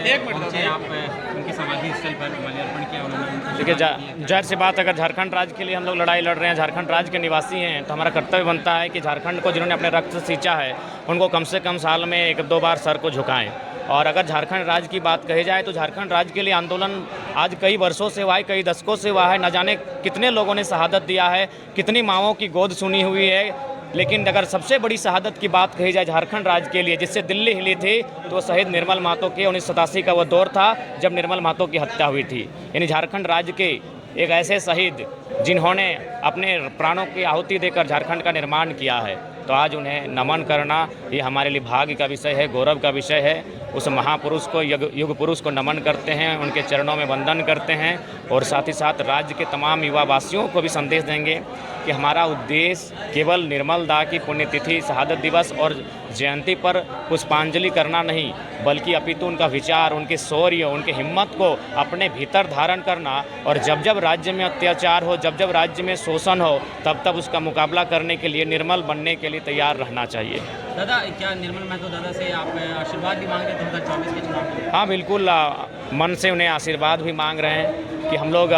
पहुंचे आप उनकी समाधि स्थल पर माल्यार्पण किया उन्होंने। देखिए, जाहिर सी बात, अगर झारखंड राज्य के लिए हम लोग लड़ाई लड़ रहे हैं, झारखंड राज्य के निवासी हैं, तो हमारा कर्तव्य बनता है कि झारखंड को जिन्होंने अपने रक्त से सींचा है उनको कम से कम साल में 1-2 बार सर को झुकाएं। और अगर झारखंड राज्य की बात कही जाए तो झारखंड राज्य के लिए आंदोलन आज कई वर्षों से हुआ है, कई दशकों से हुआ है। न जाने कितने लोगों ने शहादत दिया है, कितनी माँओं की गोद सुनी हुई है। लेकिन अगर सबसे बड़ी शहादत की बात कही जाए झारखंड राज्य के लिए, जिससे दिल्ली हिली थी, तो शहीद निर्मल महतो के 1987 का वो दौर था जब निर्मल महतो की हत्या हुई थी। यानी झारखंड राज्य के एक ऐसे शहीद जिन्होंने अपने प्राणों की आहुति देकर झारखंड का निर्माण किया है, तो आज उन्हें नमन करना ये हमारे लिए भाग्य का विषय है, गौरव का विषय है। उस महापुरुष को, युग पुरुष को नमन करते हैं, उनके चरणों में वंदन करते हैं और साथ ही साथ राज्य के तमाम युवा वासियों को भी संदेश देंगे कि हमारा उद्देश्य केवल निर्मल दा की पुण्यतिथि, शहादत दिवस और जयंती पर पुष्पांजलि करना नहीं, बल्कि अपितु उनका विचार, उनके शौर्य, उनके हिम्मत को अपने भीतर धारण करना और जब जब राज्य में अत्याचार हो, जब जब राज्य में शोषण हो, तब तब उसका मुकाबला करने के लिए, निर्मल बनने के लिए तैयार रहना चाहिए। दादा, क्या निर्मल महतो दादा से आप आशीर्वाद भी मांग रहे 2024 के चुनाव में? हाँ बिल्कुल, मन से उन्हें आशीर्वाद भी मांग रहे हैं कि हम लोग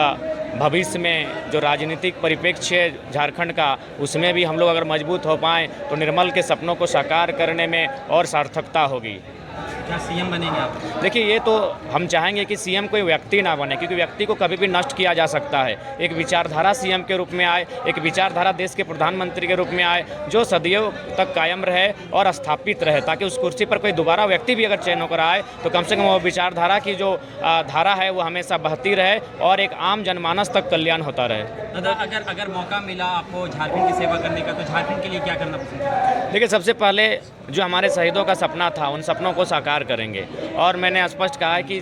भविष्य में जो राजनीतिक परिप्रेक्ष्य है झारखंड का, उसमें भी हम लोग अगर मजबूत हो पाएँ तो निर्मल के सपनों को साकार करने में और सार्थकता होगी। क्या सीएम बनेंगे आप? देखिए, ये तो हम चाहेंगे कि सीएम कोई व्यक्ति ना बने, क्योंकि व्यक्ति को कभी भी नष्ट किया जा सकता है। एक विचारधारा सीएम के रूप में आए, एक विचारधारा देश के प्रधानमंत्री के रूप में आए, जो सदियों तक कायम रहे और स्थापित रहे, ताकि उस कुर्सी पर कोई दोबारा व्यक्ति भी अगर चयन होकर आए तो कम से कम वो विचारधारा की जो धारा है वो हमेशा बहती रहे और एक आम जनमानस तक कल्याण होता रहे। दादा, अगर मौका मिला आपको झारखंड की सेवा करने का, तो झारखंड के लिए क्या करना पसंद है? देखिए, सबसे पहले जो हमारे शहीदों का सपना था, उन सपनों को साकार करेंगे। और मैंने स्पष्ट कहा है कि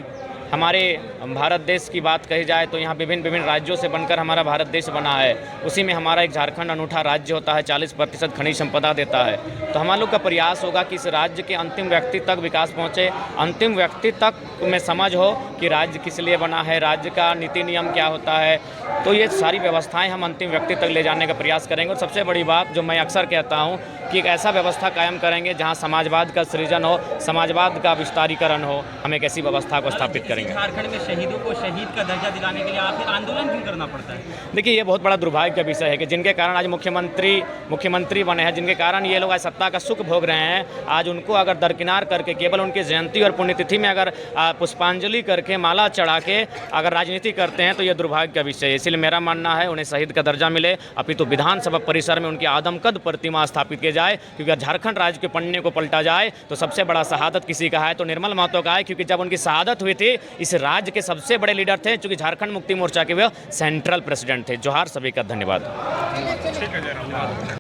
हमारे भारत देश की बात कही जाए तो यहाँ विभिन्न राज्यों से बनकर हमारा भारत देश बना है। उसी में हमारा एक झारखंड अनूठा राज्य होता है, 40% खनिज संपदा देता है। तो हम लोग का प्रयास होगा कि इस राज्य के अंतिम व्यक्ति तक विकास पहुँचे, अंतिम व्यक्ति तक में समझ हो कि राज्य किस लिए बना है, राज्य का नीति नियम क्या होता है। तो ये सारी व्यवस्थाएं हम अंतिम व्यक्ति तक ले जाने का प्रयास करेंगे। और सबसे बड़ी बात जो मैं अक्सर कहता हूँ कि एक ऐसा व्यवस्था कायम करेंगे जहाँ समाजवाद का सृजन हो, समाजवाद का विस्तारीकरण हो। हम एक ऐसी व्यवस्था को स्थापित करेंगे। झारखंड में शहीदों को शहीद का दर्जा दिलाने के लिए आखिर आंदोलन क्यों करना पड़ता है? देखिए, ये बहुत बड़ा दुर्भाग्य का विषय है कि जिनके कारण आज मुख्यमंत्री बने हैं, जिनके कारण ये लोग आज सत्ता का सुख भोग रहे हैं, आज उनको अगर दरकिनार करके केवल उनकी जयंती और पुण्यतिथि में अगर पुष्पांजलि करके, माला चढ़ा के अगर राजनीति करते हैं तो ये दुर्भाग्य का विषय है। इसलिए मेरा मानना है उन्हें शहीद का दर्जा मिले, अपितु विधानसभा परिसर में उनकी आदमकद प्रतिमा स्थापित की जाए। क्योंकि झारखंड राज्य के पन्ने को पलटा जाए तो सबसे बड़ा शहादत किसी का है तो निर्मल महतो का है। क्योंकि जब उनकी शहादत हुई थी, इस राज्य के सबसे बड़े लीडर थे, चूँकि झारखंड मुक्ति मोर्चा के वे सेंट्रल प्रेसिडेंट थे। जोहार, सभी का धन्यवाद।